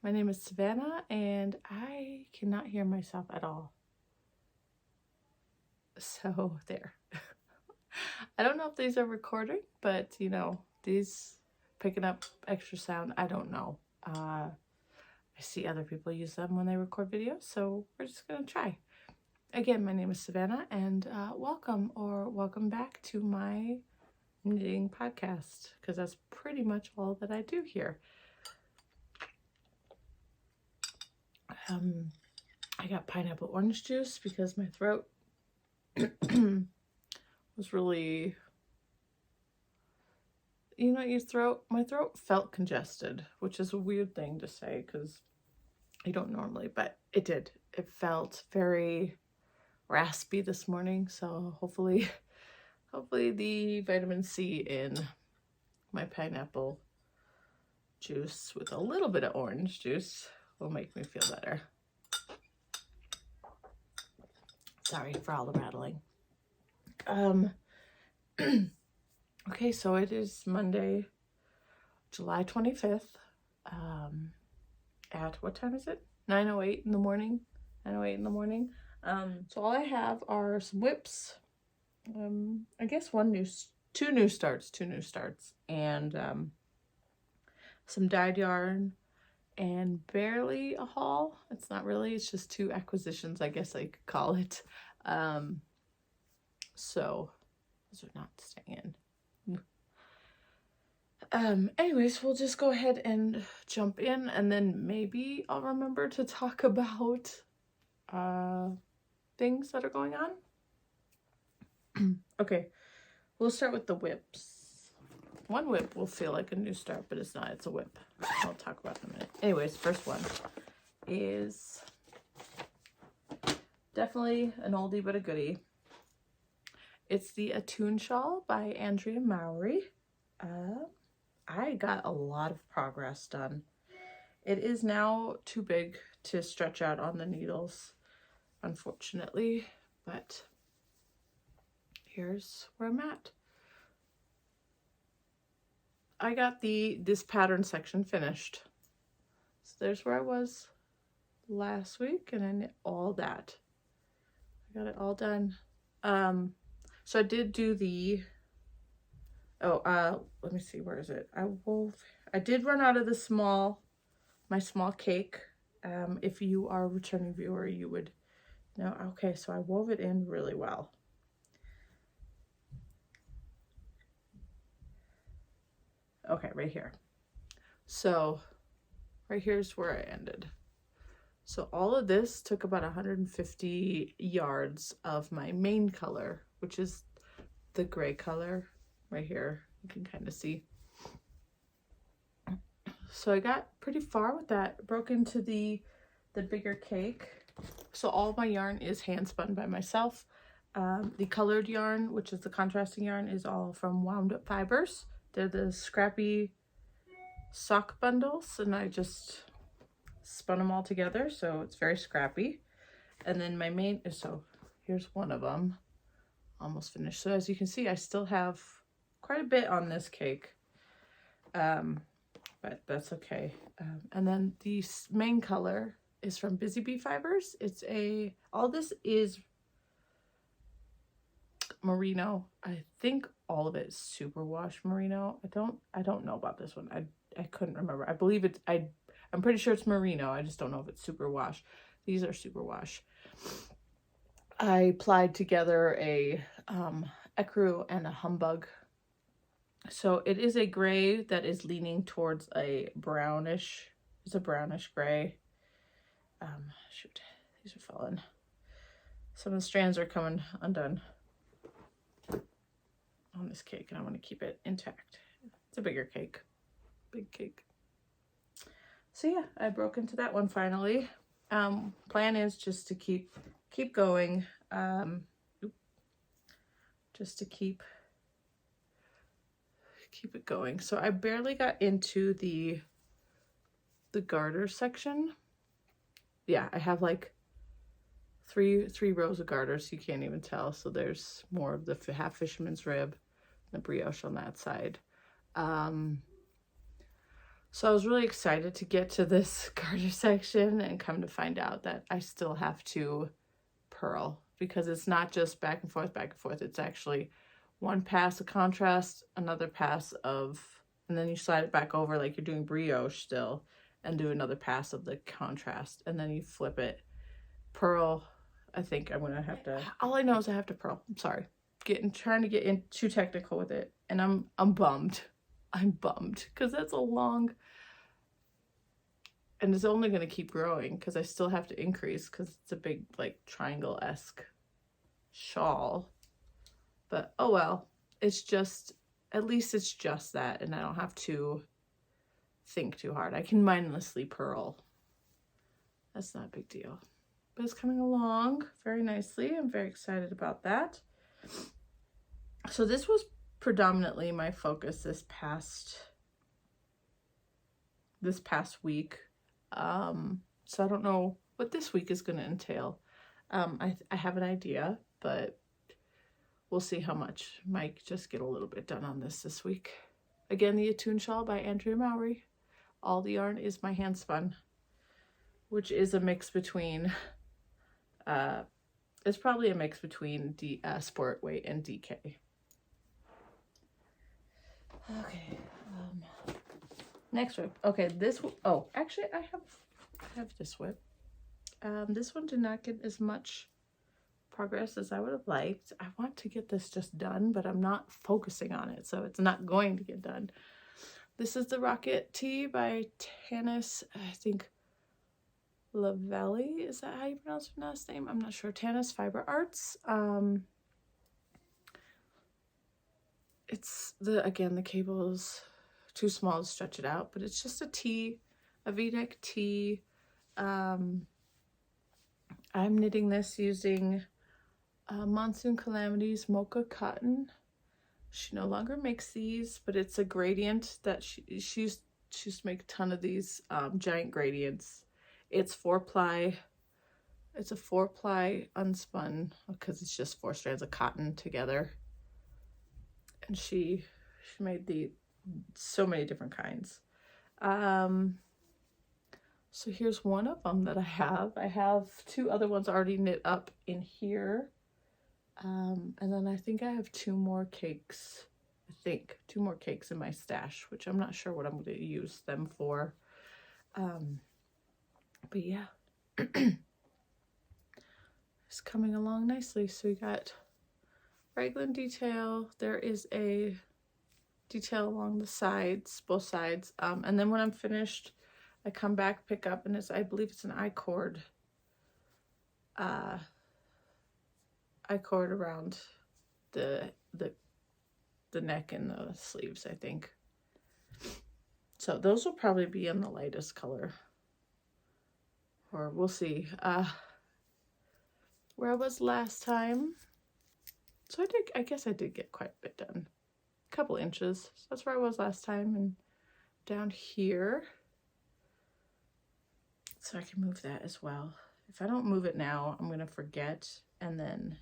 My name is Savannah, and I cannot hear myself at all. So there. I don't know if these are recording, but you know, these picking up extra sound, I don't know. I see other people use them when they record videos, so we're just gonna try. Again, my name is Savannah, and welcome back to my knitting podcast, because that's pretty much all that I do here. I got pineapple orange juice because my throat was really, my throat felt congested, which is a weird thing to say because I don't normally, but it did. It felt very raspy this morning, so hopefully the vitamin C in my pineapple juice with a little bit of orange juice will make me feel better. Sorry for all the rattling. Okay, so it is Monday, July 25th. At what time is it? 9:08 in the morning. 9:08 in the morning. So all I have are some whips. I guess two new starts, and some dyed yarn, and barely a haul. It's not really, it's just two acquisitions, I guess I could call it. So those are not staying in. Anyways, we'll just go ahead and jump in, and then maybe I'll remember to talk about things that are going on. Okay, we'll start with the whips. One whip will feel like a new start, but it's not. It's a whip. I'll talk about it in a minute. Anyways, first one is definitely an oldie but a goodie. It's the Attune Shawl by Andrea Mowry. I got a lot of progress done. It is now too big to stretch out on the needles, unfortunately, but here's where I'm at. I got this pattern section finished. So there's where I was last week, and I knit all that. I got it all done. So I did do the, let me see, where is it? I did run out of my small cake. If you are a returning viewer, you would know. Okay, so I wove it in really well. Okay, right here. So right here's where I ended. So all of this took about 150 yards of my main color, which is the gray color right here. You can kind of see. So I got pretty far with that. Broke into the bigger cake. So all my yarn is hand spun by myself. The colored yarn, which is the contrasting yarn, is all from Wound Up Fibers. They're the scrappy sock bundles, and I just spun them all together, so it's very scrappy. And then my main, so here's one of them, almost finished. So as you can see, I still have quite a bit on this cake, but that's okay. And then the main color is from Busy Bee Fibers. All this is merino. I think all of it is superwash merino. I don't know about this one. I couldn't remember. I believe it's, I'm pretty sure it's merino. I just don't know if it's superwash. These are superwash. I plied together a ecru and a humbug. So it is a gray that is leaning towards a brownish. It's a brownish gray. Shoot, these are falling. Some of the strands are coming undone on this cake, and I want to keep it intact. It's a bigger cake. Big cake. So yeah, I broke into that one finally. Plan is just to keep going. Just to keep it going. So I barely got into the garter section. Yeah, I have like three rows of garters. You can't even tell. So there's more of the half fisherman's rib, the brioche on that side. So I was really excited to get to this garter section and come to find out that I still have to purl, because it's not just back and forth, back and forth. It's actually one pass of contrast, another pass of, and then you slide it back over like you're doing brioche still, and do another pass of the contrast, and then you flip it, purl. I think I'm gonna have to, all I know is I have to purl. I'm sorry, trying to get in too technical with it, and I'm bummed. I'm bummed because that's a long, and it's only going to keep growing because I still have to increase because it's a big like triangle-esque shawl. But oh well, it's just, at least it's just that, and I don't have to think too hard. I can mindlessly purl. That's not a big deal. But it's coming along very nicely. I'm very excited about that. So this was predominantly my focus this past week. So I don't know what this week is going to entail. I have an idea, but we'll see how much. Might just get a little bit done on this week. Again, the Attune Shawl by Andrea Mowry. All the yarn is my hand spun, which is a mix between, it's probably a mix between Sport Weight and DK. Okay, next whip. Okay, this, oh, actually I have this whip. This one did not get as much progress as I would have liked. I want to get this just done, but I'm not focusing on it, so it's not going to get done. This is the Rocket Tee by Tanis, I think Lavelli, is that how you pronounce her last name? I'm not sure. Tanis Fiber Arts. It's again, the cable is too small to stretch it out, but it's just a tee, a V-neck tee. I'm knitting this using Monsoon Calamities Mocha Cotton. She no longer makes these, but it's a gradient that she used to make a ton of these giant gradients. It's 4-ply. It's a 4-ply unspun, because it's just 4 strands of cotton together. And she made so many different kinds. So here's one of them that I have. I have 2 other ones already knit up in here. And then I think I have 2 more cakes. I think 2 more cakes in my stash, which I'm not sure what I'm going to use them for. But yeah, it's coming along nicely. So we got raglan detail. There is a detail along the sides, both sides. And then when I'm finished, I come back, pick up, and I believe it's an I-cord. I-cord around the neck and the sleeves, I think. So those will probably be in the lightest color, or we'll see. Where I was last time, so I guess I did get quite a bit done, a couple inches. So that's where I was last time, and down here, so I can move that as well. If I don't move it now, I'm gonna forget, and then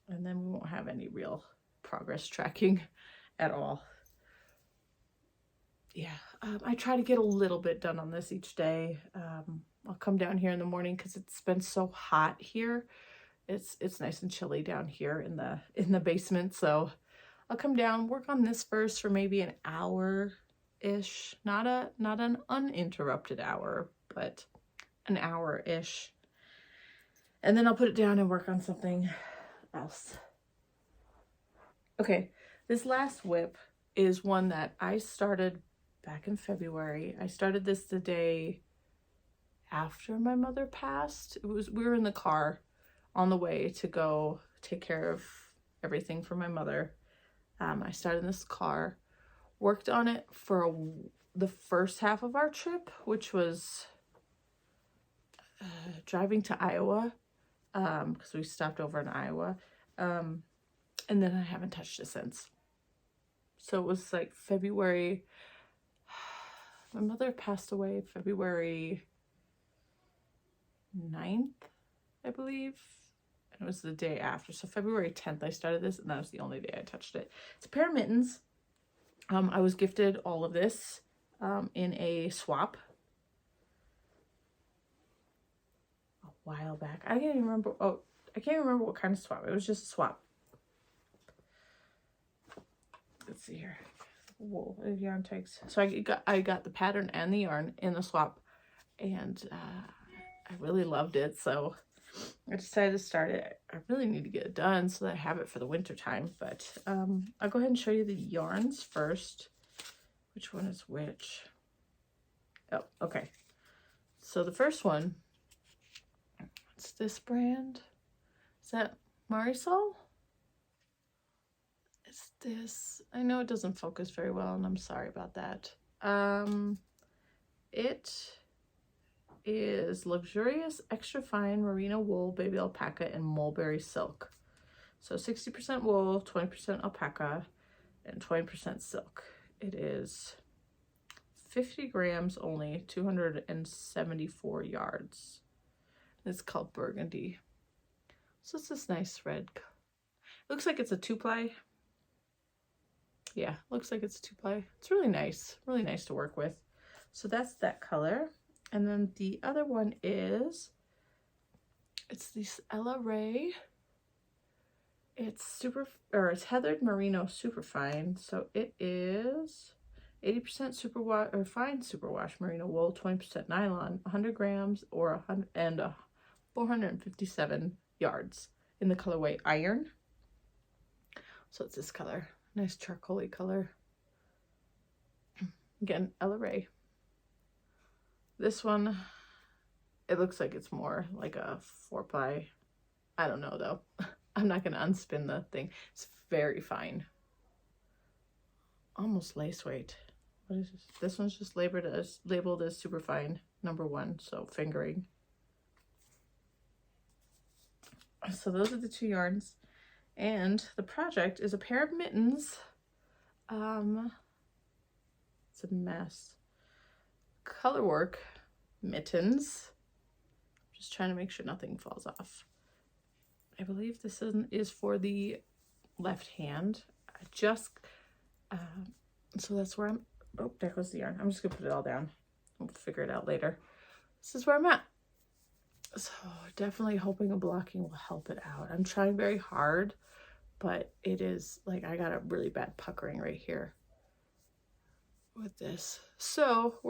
we won't have any real progress tracking at all. Yeah, I try to get a little bit done on this each day. I'll come down here in the morning because it's been so hot here. It's nice and chilly down here in the basement, so I'll come down, work on this first for maybe an hour-ish. Not an uninterrupted hour, but an hour-ish. And then I'll put it down and work on something else. Okay, this last whip is one that I started back in February. I started this the day after my mother passed. We were in the car on the way to go take care of everything for my mother. I started in this car, worked on it for the first half of our trip, which was driving to Iowa, because we stopped over in Iowa, and then I haven't touched it since. So it was like February. My mother passed away February 9th, I believe. And it was the day after. So February 10th I started this, and that was the only day I touched it. It's a pair of mittens. I was gifted all of this in a swap a while back. I can't even remember. Oh, I can't remember what kind of swap. It was just a swap. Let's see here. Wool yarn takes. So I got the pattern and the yarn in the swap, and I really loved it. So I decided to start it. I really need to get it done so that I have it for the winter time. But I'll go ahead and show you the yarns first. Which one is which? Oh, okay. So the first one, what's this brand? Is that Marisol? It's this. I know it doesn't focus very well, and I'm sorry about that. It is luxurious extra fine merino wool, baby alpaca, and mulberry silk. So 60% wool, 20% alpaca, and 20% silk. It is 50 grams only, 274 yards. It's called Burgundy. So it's this nice red. Looks like it's a 2-ply. Yeah, looks like it's a 2-ply. It's really nice to work with. So that's that color. And then the other one is, it's this Ella Ray. It's it's heathered merino superfine. So it is 80% superwash or fine superwash merino wool, 20% nylon, 100 grams or 457 yards in the colorway iron. So it's this color, nice charcoaly color. Again, Ella Ray. This one, it looks like it's more like a 4-ply. I don't know though. I'm not gonna unspin the thing. It's very fine. Almost lace weight. What is this? This one's just labeled as super fine #1, so fingering. So those are the 2 yarns. And the project is a pair of mittens. It's a mess. Colorwork mittens. Just trying to make sure nothing falls off. I believe this is for the left hand. So that's where I'm, oh, there goes the yarn. I'm just gonna put it all down. We'll figure it out later. This is where I'm at. So definitely hoping a blocking will help it out. I'm trying very hard, but it is like I got a really bad puckering right here with this. So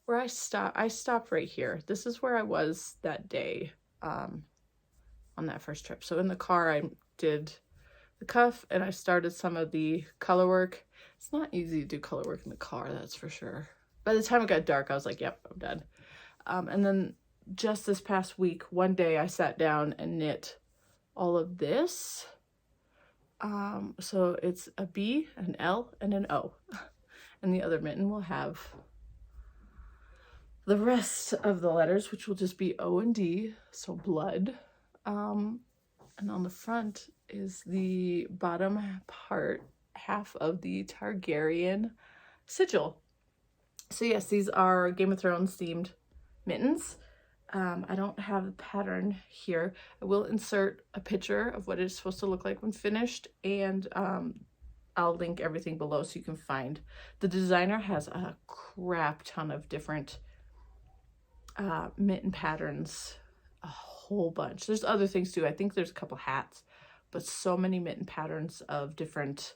I stopped right here. This is where I was that day on that first trip. So in the car I did the cuff and I started some of the color work. It's not easy to do color work in the car, that's for sure. By the time it got dark, I was like, yep, I'm done. And then just this past week, one day I sat down and knit all of this. So it's a B, an L, and an O. And the other mitten will have the rest of the letters, which will just be O and D, so blood. And on the front is the bottom part, half of the Targaryen sigil. So yes, these are Game of Thrones themed mittens. I don't have the pattern here. I will insert a picture of what it's supposed to look like when finished, and I'll link everything below so you can find. The designer has a crap ton of different mitten patterns, a whole bunch. There's other things too. I think there's a couple hats, but so many mitten patterns of different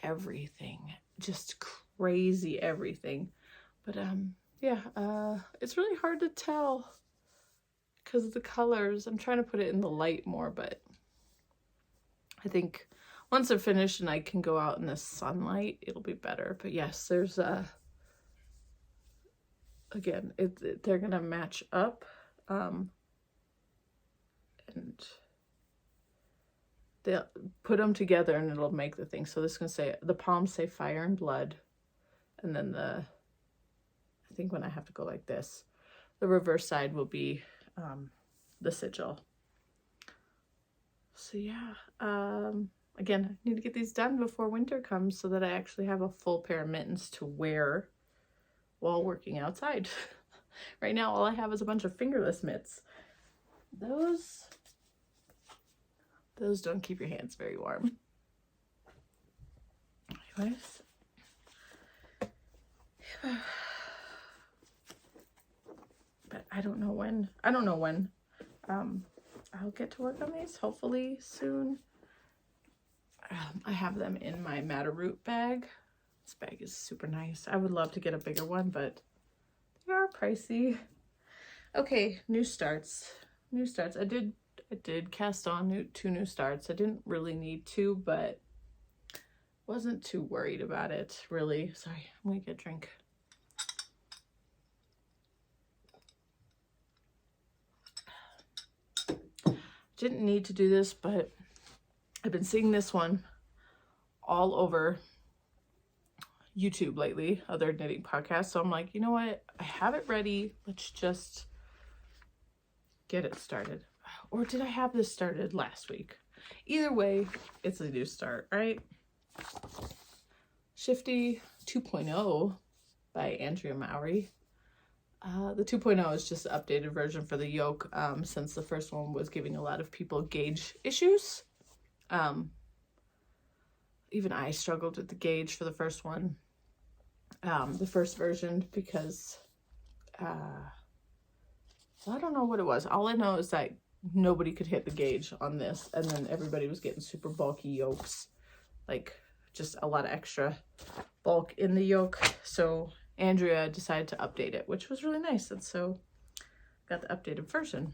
everything, just crazy everything. But yeah, it's really hard to tell because of the colors. I'm trying to put it in the light more, but I think once they're finished and I can go out in the sunlight, it'll be better. But yes, there's again, they're gonna match up, and they'll put them together and it'll make the thing. So this is gonna say, the palms say fire and blood, and then I think when I have to go like this, the reverse side will be the sigil. So yeah, again, I need to get these done before winter comes so that I actually have a full pair of mittens to wear while working outside. Right now, all I have is a bunch of fingerless mitts. Those don't keep your hands very warm. Anyways, But I don't know when. I'll get to work on these, hopefully soon. I have them in my Matterroot bag. This bag is super nice. I would love to get a bigger one, but they are pricey. Okay, new starts. I did cast on 2 new starts. I didn't really need to, but wasn't too worried about it, really. Sorry, I'm gonna get a drink. Didn't need to do this, but I've been seeing this one all over YouTube lately, other knitting podcasts. So I'm like, you know what? I have it ready. Let's just get it started. Or did I have this started last week? Either way, it's a new start, right? Shifty 2.0 by Andrea Mowry. The 2.0 is just an updated version for the yoke, since the first one was giving a lot of people gauge issues. Even I struggled with the gauge for the first one, the first version, because I don't know what it was. All I know is that nobody could hit the gauge on this, and then everybody was getting super bulky yokes, like just a lot of extra bulk in the yoke. So Andrea decided to update it, which was really nice, and so got the updated version.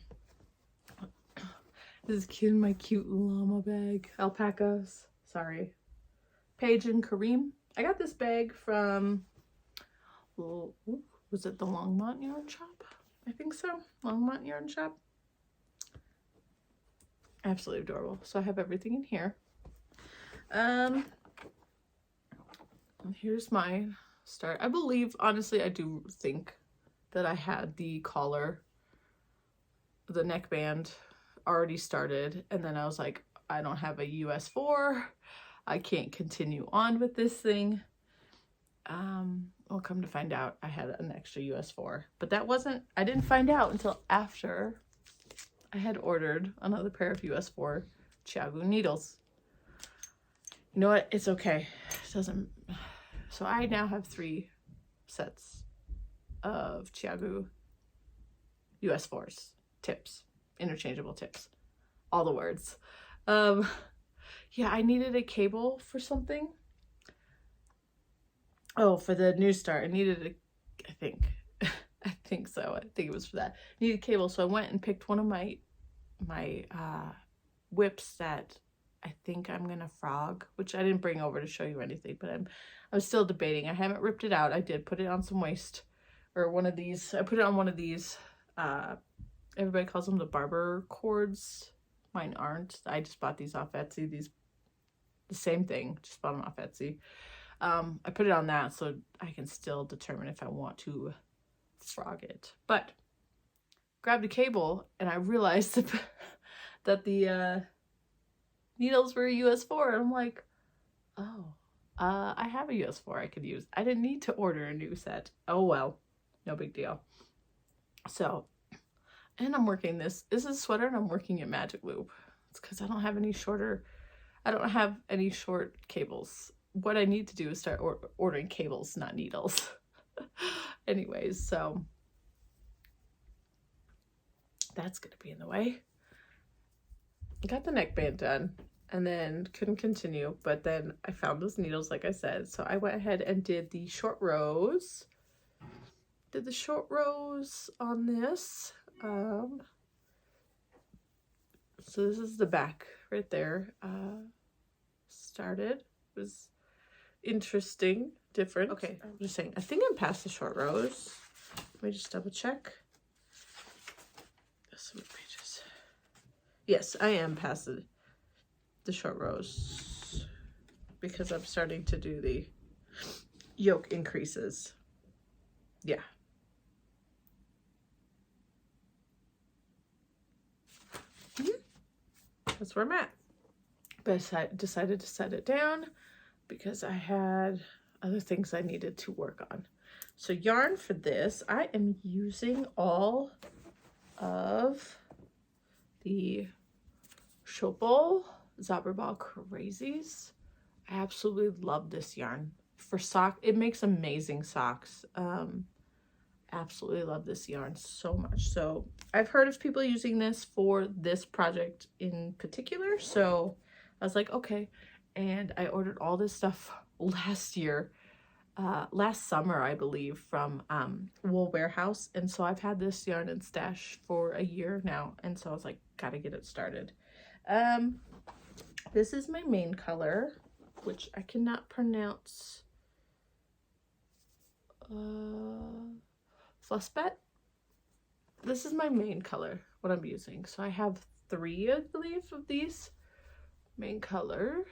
This is cute in my cute llama bag. Alpacas. Sorry. Paige and Kareem. I got this bag from, was it the Longmont Yarn Shop? I think so. Longmont Yarn Shop. Absolutely adorable. So I have everything in here. Here's my start. I believe, honestly, I do think that I had the collar, the neckband already started, and then I was like, I don't have a US 4. I can't continue on with this thing. Well, come to find out, I had an extra US 4, but I didn't find out until after I had ordered another pair of US 4 Chiagu needles. You know what? It's okay. It doesn't. So I now have 3 sets of Chiagu US 4s, tips, interchangeable tips, all the words. Yeah, I needed a cable for something. Oh, for the new start, I needed I think so. I think it was for that. I needed a cable, so I went and picked one of my whips that I think I'm gonna frog, which I didn't bring over to show you anything, but I'm still debating. I haven't ripped it out. I did put it on some waist, or one of these. I put it on one of these. Everybody calls them the barber cords. Mine aren't. I just bought these off Etsy. The same thing. Just bought them off Etsy. I put it on that so I can still determine if I want to frog it. But grabbed a cable and I realized that the needles were a US 4, and I'm like, oh, I have a US 4 I could use. I didn't need to order a new set. Oh well, no big deal. So, and I'm working this is a sweater, and I'm working it magic loop. It's because I don't have any short cables. What I need to do is start ordering cables, not needles. Anyways, so that's gonna be in the way. Got the neckband done, and then couldn't continue, but then I found those needles, like I said, so I went ahead and did the short rows. Did the short rows on this. So this is the back right there. Started. It was interesting, different. Okay, I'm just saying, I think I'm past the short rows. Let me just double check. So many pages. Yes, I am past the short rows, because I'm starting to do the yoke increases. Yeah. That's where I'm at. But I decided to set it down because I had other things I needed to work on. So yarn for this, I am using all of the Schopel Zauberball Crazies. I absolutely love this yarn for sock. It makes amazing socks. Absolutely love this yarn so much. So I've heard of people using this for this project in particular. So I was like, okay. And I ordered all this stuff last year, last summer, I believe, from Wool Warehouse. And so I've had this yarn in stash for a year now. And so I was like, gotta get it started. This is my main color, which I cannot pronounce. Flussbet. This is my main color, what I'm using. So I have 3, I believe, of these main color.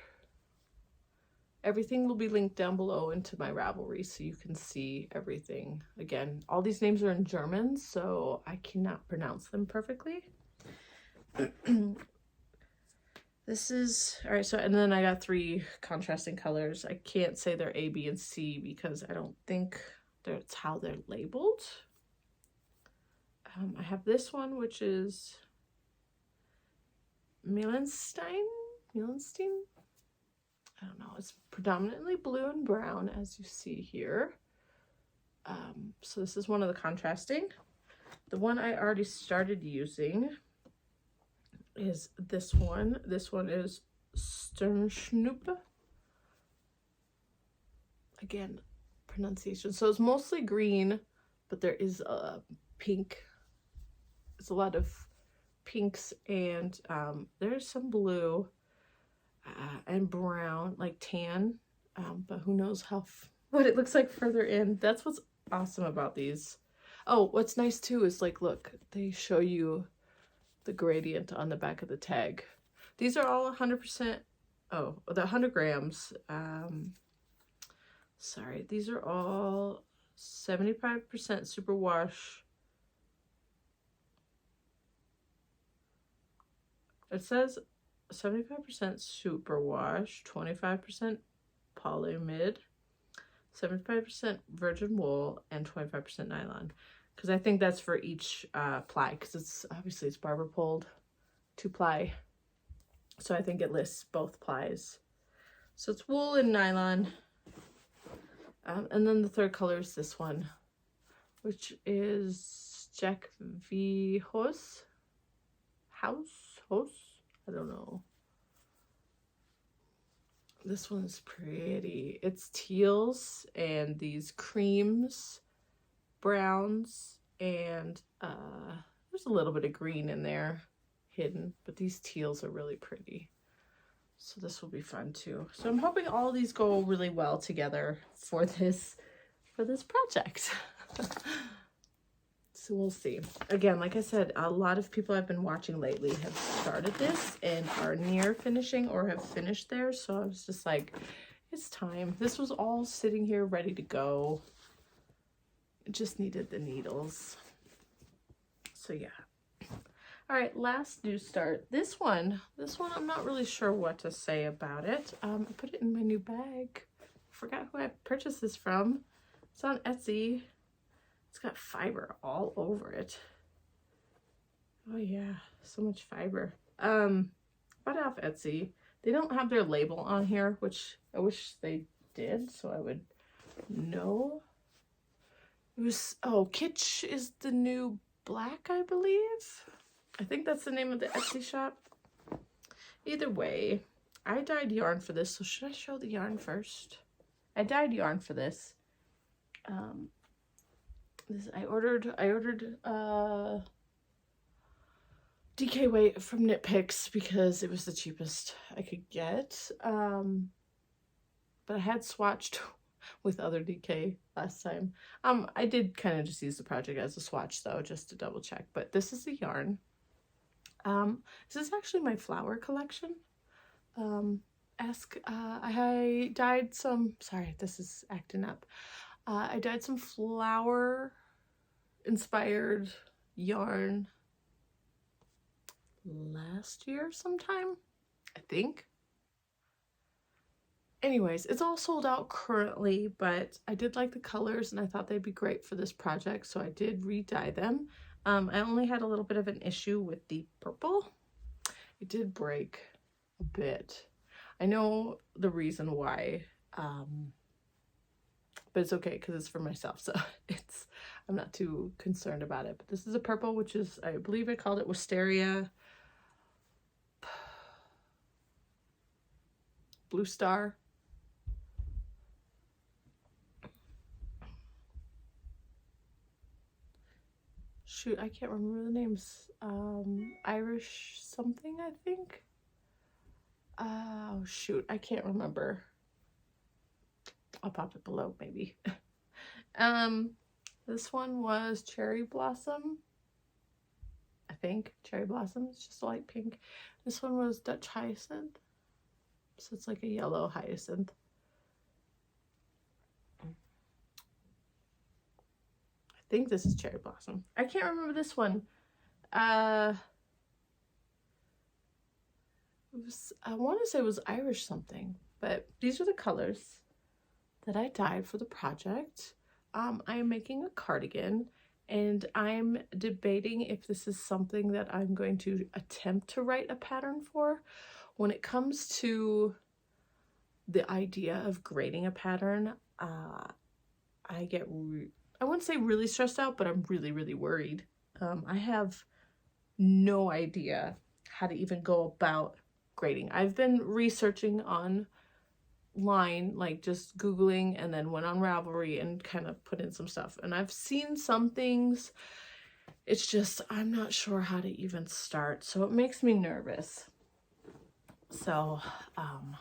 Everything will be linked down below into my Ravelry so you can see everything. Again, all these names are in German, so I cannot pronounce them perfectly. This is, all right, so, and then I got 3 contrasting colors. I can't say they're A, B, and C because I don't think that's how they're labeled. I have this one, which is Melenstein? I don't know. It's predominantly blue and brown, as you see here. So this is one of the contrasting. The one I already started using is this one. This one is Sternschnuppe. Again, pronunciation. So it's mostly green, but there is a pink. It's a lot of pinks, and there's some blue and brown, like tan, but who knows what it looks like further in. That's what's awesome about these. Oh, what's nice too is, like, look, they show you the gradient on the back of the tag. These are all 100%, oh, the 100 grams. Sorry, these are all 75% superwash. It says 75% superwash, 25% polymid, 75% virgin wool, and 25% nylon. Because I think that's for each ply, because it's obviously it's barber pulled 2-ply. So I think it lists both plies. So it's wool and nylon. And then the third color is this one, which is Jack V. House. I don't know. This one's pretty. It's teals and these creams, browns, and there's a little bit of green in there hidden, but these teals are really pretty. So this will be fun too. So I'm hoping all these go really well together for this project. So we'll see. Again, like I said, a lot of people I've been watching lately have started this and are near finishing or have finished theirs. So I was just like, it's time. This was all sitting here ready to go. It just needed the needles. So yeah. All right, last new start. This one, I'm not really sure what to say about it. I put it in my new bag. I forgot who I purchased this from. It's on Etsy. It's got fiber all over it. Oh yeah, so much fiber. Bought it off Etsy. They don't have their label on here, which I wish they did, so I would know. It was, oh, Kitsch is the new black, I believe. I think that's the name of the Etsy shop. Either way, I dyed yarn for this, so should I show the yarn first? I dyed yarn for this. I ordered DK weight from Knit Picks because it was the cheapest I could get. But I had swatched with other DK last time. I did kind of just use the project as a swatch though, just to double check. But this is the yarn. This is actually my flower collection. I dyed some, sorry, this is acting up. I dyed some flower inspired yarn last year sometime, I think. Anyways, it's all sold out currently, but I did like the colors and I thought they'd be great for this project, so I did re-dye them. I only had a little bit of an issue with the purple. It did break a bit. I know the reason why. but it's okay because it's for myself, so I'm not too concerned about it. But this is a purple, which is, I believe I called it Wisteria Blue Star. Shoot, I can't remember the names. Irish something, I think. Oh shoot, I can't remember. I'll pop it below maybe. This one was Cherry Blossom. I think Cherry Blossom. It's just a light pink. This one was Dutch Hyacinth. So it's like a yellow hyacinth. I think this is Cherry Blossom. I can't remember this one. I want to say it was Irish something, but these are the colors that I dyed for the project. I am making a cardigan, and I'm debating if this is something that I'm going to attempt to write a pattern for. When it comes to the idea of grading a pattern, I get, I wouldn't say really stressed out, but I'm really, really worried. I have no idea how to even go about grading. I've been researching online, like just Googling, and then went on Ravelry and kind of put in some stuff. And I've seen some things. It's just, I'm not sure how to even start. So it makes me nervous. So, I'm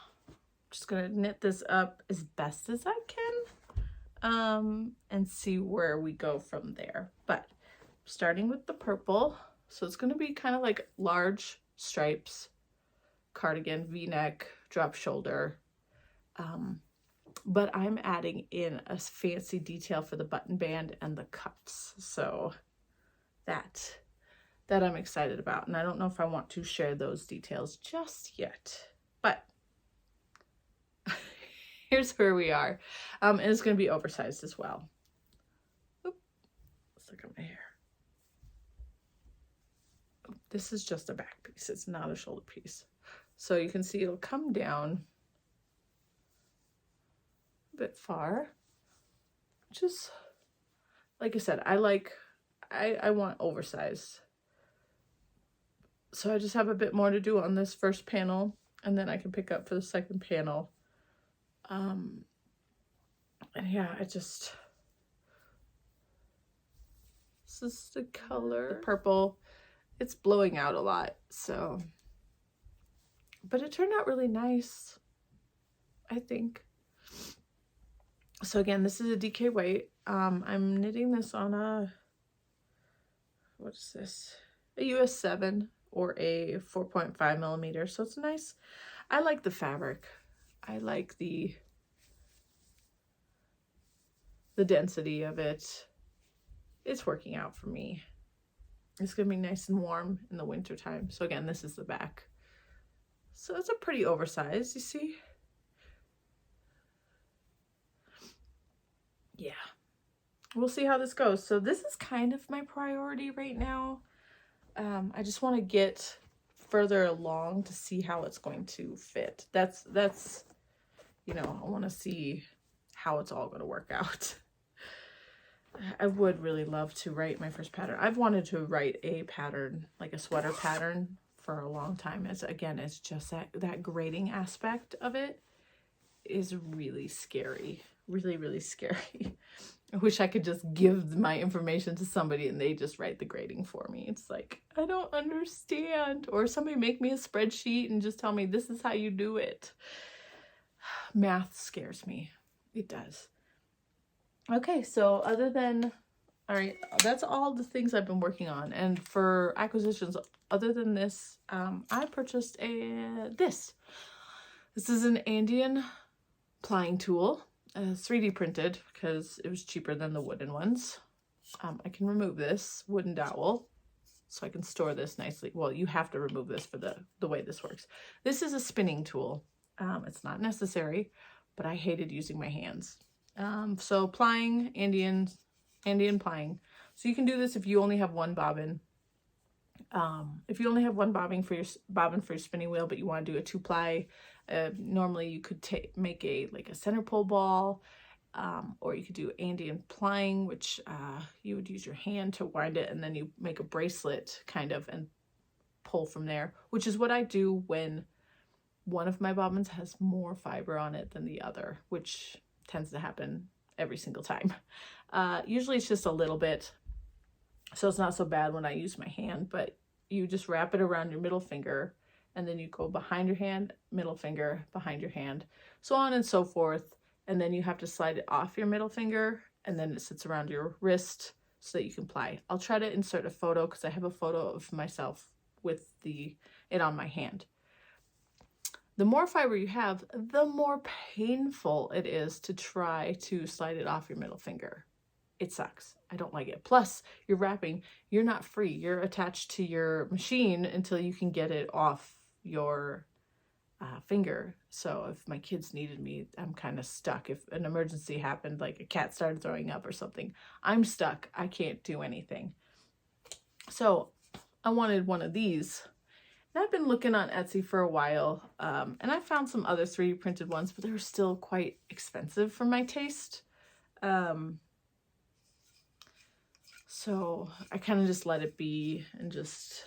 just gonna knit this up as best as I can, and see where we go from there. But starting with the purple, so it's gonna be kind of like large stripes, cardigan, V-neck, drop shoulder, but I'm adding in a fancy detail for the button band and the cuffs, so that I'm excited about. And I don't know if I want to share those details just yet, but here's where we are. And it's going to be oversized as well. Oop, let's look at my hair. This is just a back piece. It's not a shoulder piece. So you can see it'll come down a bit far. Just, like I said, I want oversized. So I just have a bit more to do on this first panel, and then I can pick up for the second panel. And yeah, this is the color, the purple. It's blowing out a lot, so, but it turned out really nice, I think. So again, this is a DK weight. I'm knitting this on a, what is this? A US 7 or a 4.5 millimeter. So it's nice. I like the fabric. I like the density of it. It's working out for me. It's gonna be nice and warm in the winter time. So again, this is the back. So it's a pretty oversized, you see? Yeah. We'll see how this goes. So this is kind of my priority right now. I just want to get further along to see how it's going to fit. That's you know, I want to see how it's all going to work out. I would really love to write my first pattern. I've wanted to write a pattern, like a sweater pattern, for a long time. It's just that grading aspect of it is really scary. Really, really scary. I wish I could just give my information to somebody and they just write the grading for me. It's like, I don't understand. Or somebody make me a spreadsheet and just tell me this is how you do it. Math scares me. It does. Okay, so other than, all right, that's all the things I've been working on. And for acquisitions, other than this, I purchased this. This is an Andean plying tool. 3D printed because it was cheaper than the wooden ones. I can remove this wooden dowel so I can store this nicely. Well, you have to remove this for the way this works. This is a spinning tool. It's not necessary, but I hated using my hands. So plying, Andean plying. So you can do this if you only have one bobbin. If you only have one bobbin for your spinning wheel, but you want to do a 2-ply, normally you could make a center pole ball or you could do Andean plying, which you would use your hand to wind it, and then you make a bracelet kind of and pull from there, which is what I do when one of my bobbins has more fiber on it than the other, which tends to happen every single time. Usually it's just a little bit, so it's not so bad when I use my hand, but you just wrap it around your middle finger, and then you go behind your hand, middle finger, behind your hand, so on and so forth. And then you have to slide it off your middle finger, and then it sits around your wrist so that you can ply. I'll try to insert a photo because I have a photo of myself with it on my hand. The more fiber you have, the more painful it is to try to slide it off your middle finger. It sucks. I don't like it. Plus, you're wrapping, you're not free. You're attached to your machine until you can get it off your finger. So if my kids needed me, I'm kind of stuck. If an emergency happened, like a cat started throwing up or something, I'm stuck. I can't do anything. So I wanted one of these. And I've been looking on Etsy for a while, and I found some other 3D printed ones, but they were still quite expensive for my taste. So I kind of just let it be and just,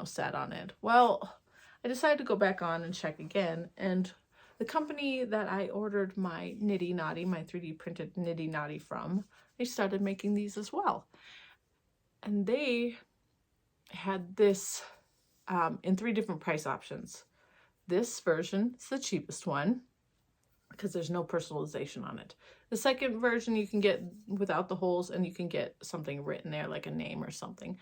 sat on it. Well, I decided to go back on and check again, and the company that I ordered my Nitty Naughty, my 3D printed Nitty Naughty from, they started making these as well. And they had this in 3 different price options. This version is the cheapest one because there's no personalization on it. The second version you can get without the holes, and you can get something written there like a name or something.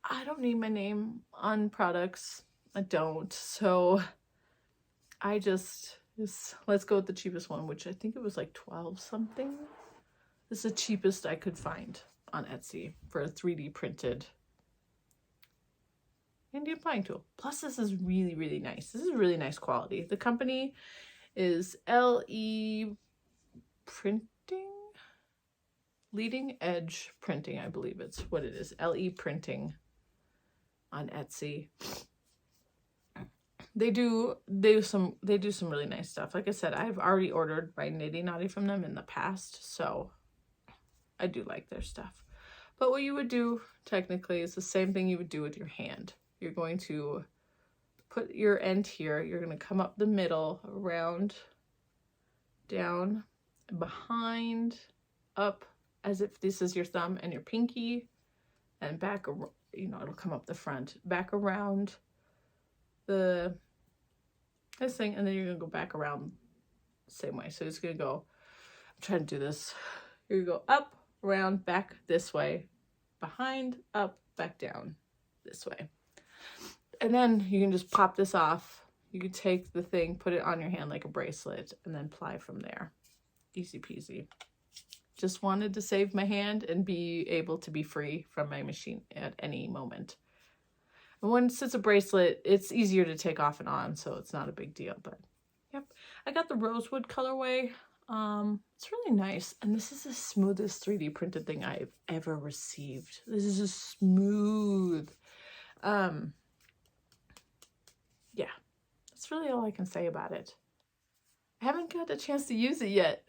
I don't need my name on products. I don't. So I let's go with the cheapest one, which I think it was like 12 something. This is the cheapest I could find on Etsy for a 3D printed Indian plying tool. Plus, this is really, really nice. This is really nice quality. The company is LE Printing? Leading Edge Printing, I believe it's what it is. LE Printing on Etsy. They do some really nice stuff. Like I said, I've already ordered my Nitty Naughty from them in the past, so I do like their stuff. But what you would do technically is the same thing you would do with your hand. You're going to put your end here. You're going to come up the middle, around, down, behind, up, as if this is your thumb and your pinky, and back, it'll come up the front, back around this thing, and then you're going to go back around the same way. So it's going to go, I'm trying to do this. You're going to go up, around, back this way, behind, up, back down this way. And then you can just pop this off. You can take the thing, put it on your hand like a bracelet, and then ply from there. Easy peasy. Just wanted to save my hand and be able to be free from my machine at any moment. And once it's a bracelet, it's easier to take off and on, so it's not a big deal. But yep, I got the rosewood colorway. It's really nice, and this is the smoothest 3D printed thing I've ever received. This is just smooth. Yeah, that's really all I can say about it. I haven't got a chance to use it yet.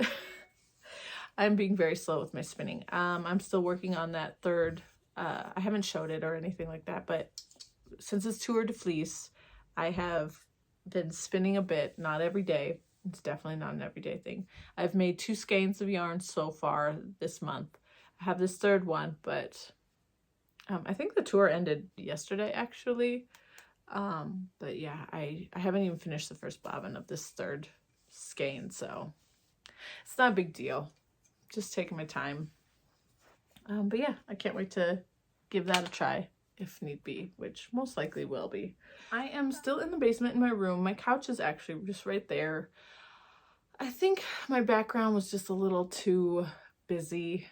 I'm being very slow with my spinning. I'm still working on that third. I haven't showed it or anything like that, but since it's tour de fleece, I have been spinning a bit, not every day. It's definitely not an everyday thing. I've made 2 skeins of yarn so far this month. I have this third one, but I think the tour ended yesterday, actually. But yeah, I haven't even finished the first bobbin of this third skein, so it's not a big deal. Just taking my time. But yeah, I can't wait to give that a try if need be, which most likely will be. I am still in the basement in my room. My couch is actually just right there. I think my background was just a little too busy.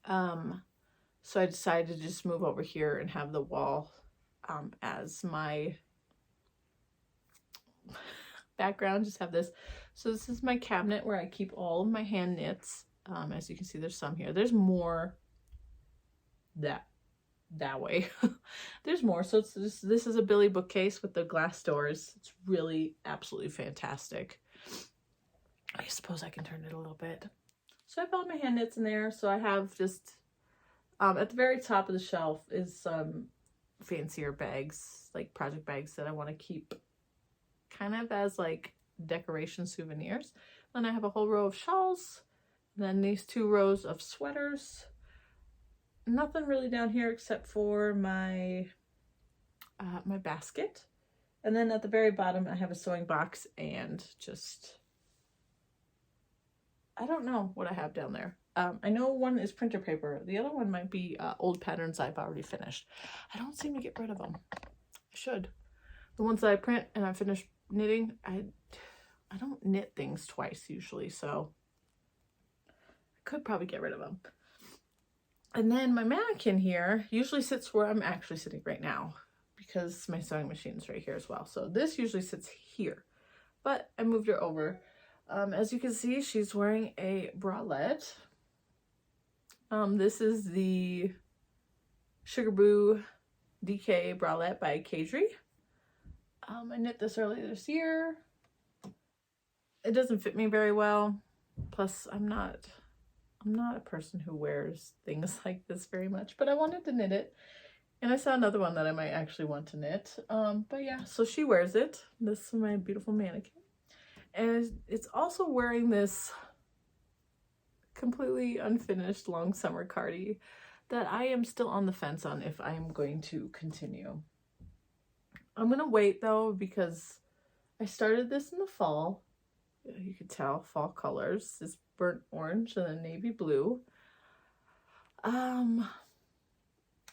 So I decided to just move over here and have the wall as my background. Just have this. So this is my cabinet where I keep all of my hand knits. As you can see, there's some here. There's more that way. There's more. So this is a Billy bookcase with the glass doors. It's really absolutely fantastic. I suppose I can turn it a little bit. So I have all my hand knits in there. So I have just, at the very top of the shelf is some fancier bags, like project bags that I want to keep kind of as like decoration souvenirs. Then I have a whole row of shawls, and then these 2 rows of sweaters. Nothing really down here except for my my basket. And then at the very bottom I have a sewing box and just, I don't know what I have down there. I know one is printer paper. The other one might be old patterns I've already finished. I don't seem to get rid of them. I should. The ones that I print and I finish knitting, I don't knit things twice usually, so I could probably get rid of them. And then my mannequin here usually sits where I'm actually sitting right now because my sewing machine's right here as well. So this usually sits here, but I moved her over. As you can see, she's wearing a bralette. This is the Sugar Boo DK bralette by Kadri. I knit this earlier this year. It doesn't fit me very well. Plus, I'm not a person who wears things like this very much, but I wanted to knit it. And I saw another one that I might actually want to knit. But yeah, so she wears it. This is my beautiful mannequin. And it's also wearing this completely unfinished long summer cardi that I am still on the fence on if I am going to continue. I'm gonna wait though, because I started this in the fall. You could tell, fall colors. This burnt orange and then navy blue.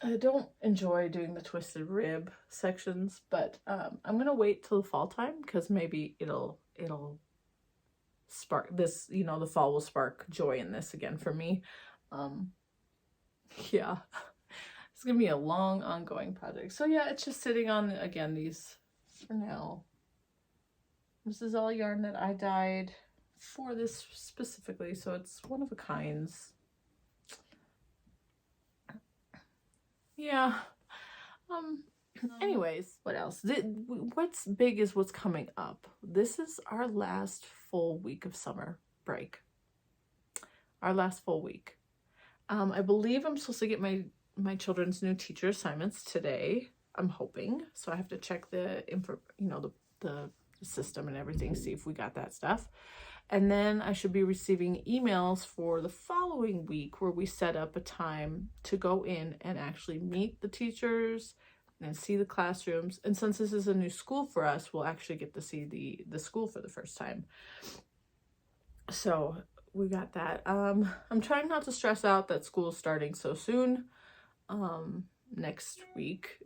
I don't enjoy doing the twisted rib sections, but I'm gonna wait till the fall time because maybe it'll spark this, you know, the fall will spark joy in this again for me. Yeah, it's gonna be a long ongoing project. So yeah, it's just sitting on, again, these for now. This is all yarn that I dyed for this specifically, so it's one of a kinds. Yeah. Anyways, what else? What's big is what's coming up. This is our last full week of summer break. Our last full week. I believe I'm supposed to get my children's new teacher assignments today. I'm hoping. So I have to check the info, you know, the system and everything, see if we got that stuff. And then I should be receiving emails for the following week where we set up a time to go in and actually meet the teachers and see the classrooms. And since this is a new school for us, we'll actually get to see the school for the first time. So we got that. I'm trying not to stress out that school is starting so soon. Next week.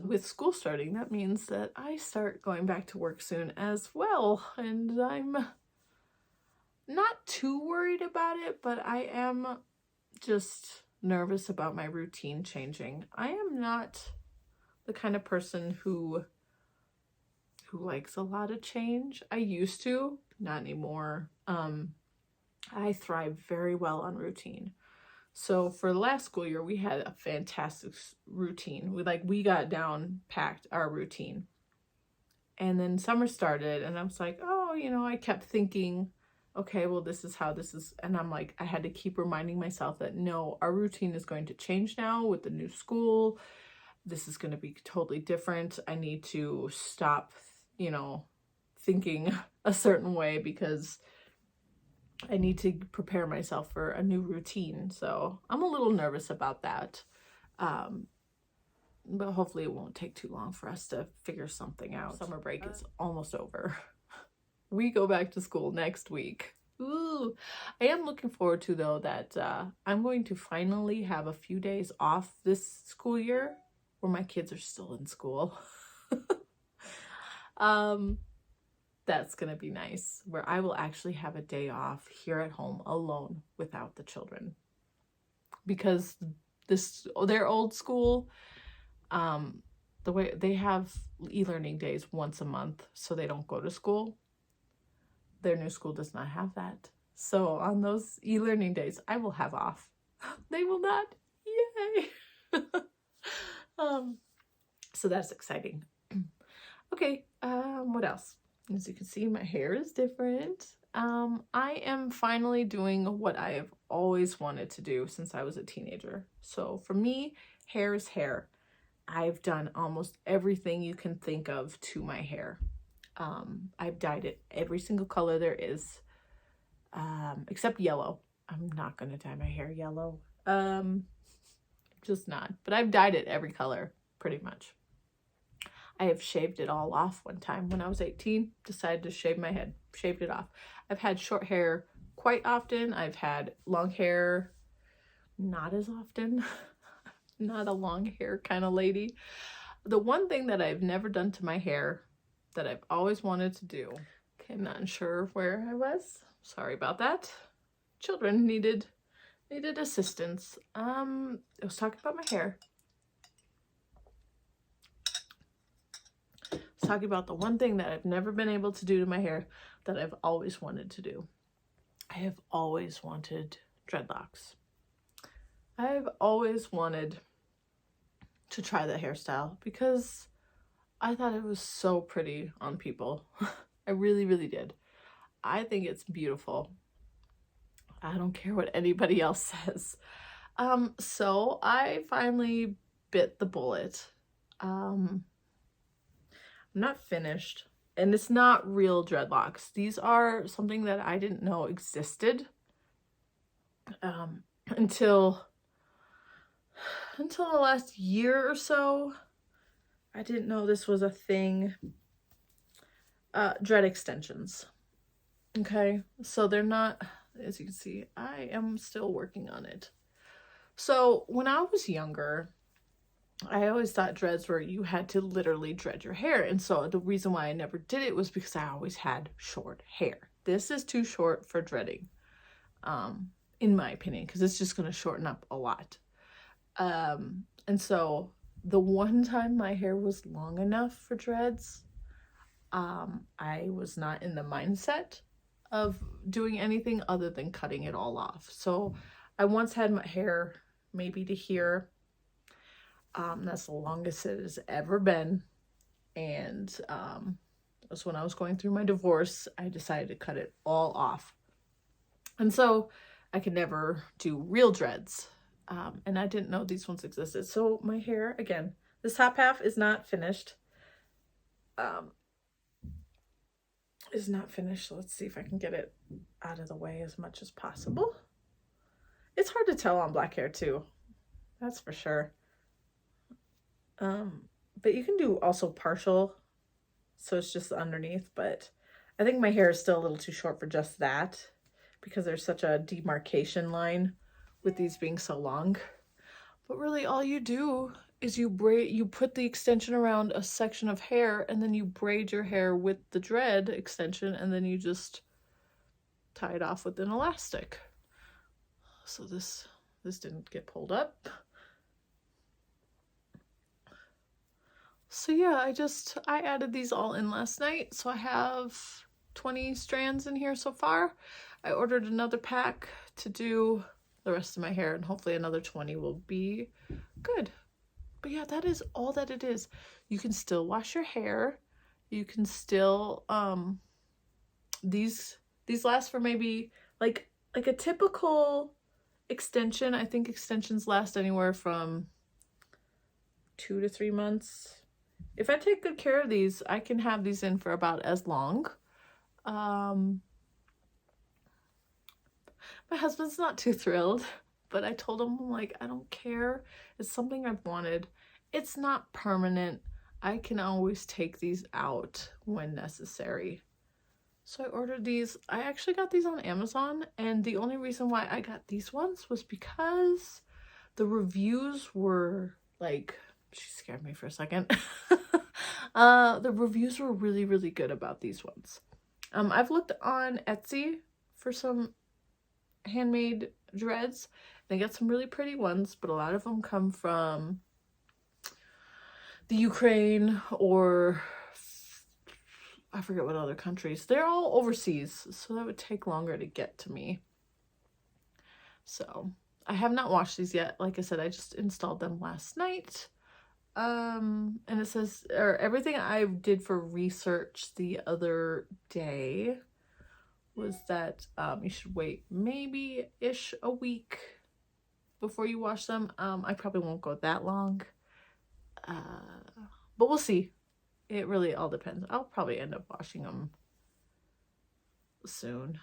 With school starting, that means that I start going back to work soon as well. And I'm not too worried about it, but I am just nervous about my routine changing. I am not the kind of person who likes a lot of change. I used to, not anymore. I thrive very well on routine. So for the last school year, we had a fantastic routine. We got down packed our routine. And then summer started and I was like, oh, you know, I kept thinking, okay, well, this is how this is. And I'm like, I had to keep reminding myself that no, our routine is going to change now with the new school. This is going to be totally different. I need to stop, you know, thinking a certain way because I need to prepare myself for a new routine. So I'm a little nervous about that. But hopefully it won't take too long for us to figure something out. Summer break is almost over. We go back to school next week. Ooh, I am looking forward to, though, that I'm going to finally have a few days off this school year where my kids are still in school. That's going to be nice, where I will actually have a day off here at home alone without the children. Because their old school, the way they have e-learning days once a month, so they don't go to school. Their new school does not have that. So on those e-learning days, I will have off. They will not. Yay! So that's exciting. Okay, what else? As you can see, my hair is different. I am finally doing what I have always wanted to do since I was a teenager. So for me, hair is hair. I've done almost everything you can think of to my hair. I've dyed it every single color there is, except yellow. I'm not going to dye my hair yellow. Just not. But I've dyed it every color, pretty much. I have shaved it all off one time when I was 18. Decided to shave my head. Shaved it off. I've had short hair quite often. I've had long hair not as often. Not a long hair kind of lady. The one thing that I've never done to my hair that I've always wanted to do. Okay, I'm not sure where I was. Sorry about that. Children needed assistance. I was talking about my hair. I was talking about the one thing that I've never been able to do to my hair that I've always wanted to do. I have always wanted dreadlocks. I've always wanted to try that hairstyle because I thought it was so pretty on people. I really, really did. I think it's beautiful. I don't care what anybody else says. So I finally bit the bullet. I'm not finished, and it's not real dreadlocks. These are something that I didn't know existed until the last year or so. I didn't know this was a thing. Dread extensions. Okay, so they're not, as you can see, I am still working on it. So when I was younger, I always thought dreads were you had to literally dread your hair. And so the reason why I never did it was because I always had short hair. This is too short for dreading, in my opinion, because it's just going to shorten up a lot. And so the one time my hair was long enough for dreads, I was not in the mindset of doing anything other than cutting it all off. So I once had my hair maybe to here. That's the longest it has ever been. And it was when I was going through my divorce. I decided to cut it all off. And so I could never do real dreads. And I didn't know these ones existed. So my hair, again, this top half is not finished. So let's see if I can get it out of the way as much as possible. It's hard to tell on black hair too. That's for sure. But you can do also partial. So it's just underneath, but I think my hair is still a little too short for just that because there's such a demarcation line with these being so long. But really all you do is you put the extension around a section of hair and then you braid your hair with the dread extension and then you just tie it off with an elastic. So this didn't get pulled up. So yeah, I added these all in last night. So I have 20 strands in here so far. I ordered another pack to do the rest of my hair and hopefully another 20 will be good. But yeah, that is all that it is. You can still wash your hair. You can still, these last for maybe like a typical extension. I think extensions last anywhere from 2 to 3 months. If I take good care of these, I can have these in for about as long. My husband's not too thrilled, but I told him, like, I don't care. It's something I've wanted. It's not permanent. I can always take these out when necessary. So I ordered these. I actually got these on Amazon, and the only reason why I got these ones was because the reviews were like, she scared me for a second. The reviews were really, really good about these ones. I've looked on Etsy for some handmade dreads. They got some really pretty ones, but a lot of them come from the Ukraine or I forget what other countries. They're all overseas, so that would take longer to get to me. So I have not washed these yet. Like I said, I just installed them last night. And it says, or everything I did for research the other day was that you should wait maybe-ish a week before you wash them. I probably won't go that long, but we'll see. It really all depends. I'll probably end up washing them soon.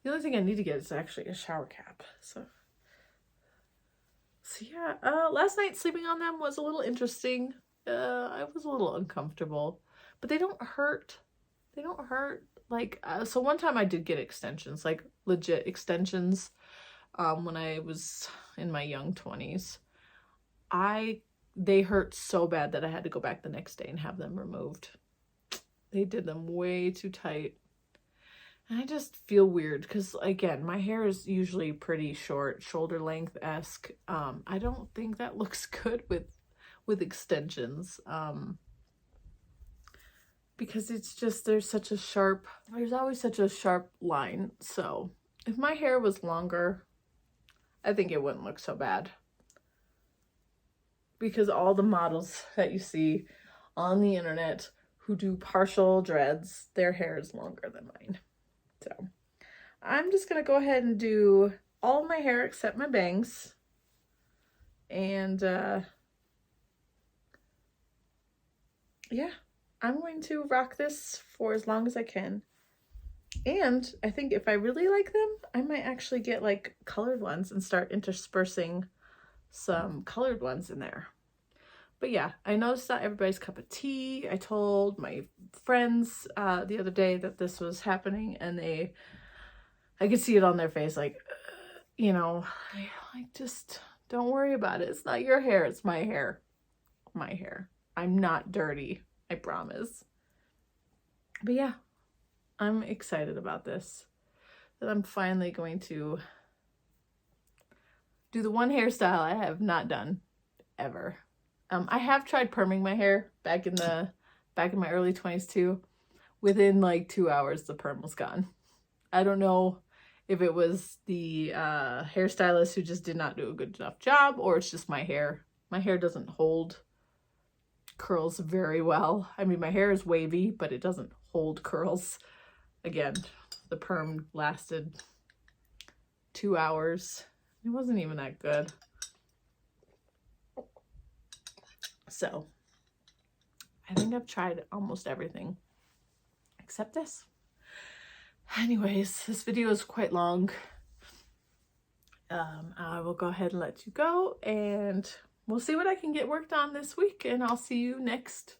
The only thing I need to get is actually a shower cap. So yeah, last night sleeping on them was a little interesting. I was a little uncomfortable, but they don't hurt. They don't hurt. Like, so one time I did get extensions, like legit extensions, when I was in my young 20s. They hurt so bad that I had to go back the next day and have them removed. They did them way too tight. And I just feel weird because, again, my hair is usually pretty short, shoulder length-esque. I don't think that looks good with extensions. Because it's just, there's always such a sharp line. So if my hair was longer, I think it wouldn't look so bad. Because all the models that you see on the internet who do partial dreads, their hair is longer than mine. So I'm just going to go ahead and do all my hair except my bangs. And yeah, I'm going to rock this for as long as I can. And I think if I really like them, I might actually get like colored ones and start interspersing some colored ones in there. But yeah, I noticed that everybody's cup of tea. I told my friends the other day that this was happening, and I could see it on their face, like, you know, like, just don't worry about it. It's not your hair, it's my hair. My hair. I'm not dirty, I promise. But yeah, I'm excited about this. That I'm finally going to do the one hairstyle I have not done ever. I have tried perming my hair back in my early 20s too. Within like 2 hours, the perm was gone. I don't know if it was the hairstylist who just did not do a good enough job, or it's just my hair. My hair doesn't hold curls very well. I mean, my hair is wavy, but it doesn't hold curls. Again, the perm lasted 2 hours. It wasn't even that good. So, I think I've tried almost everything except this. Anyways, this video is quite long. I will go ahead and let you go, and we'll see what I can get worked on this week, and I'll see you next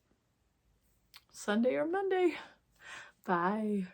Sunday or Monday. Bye.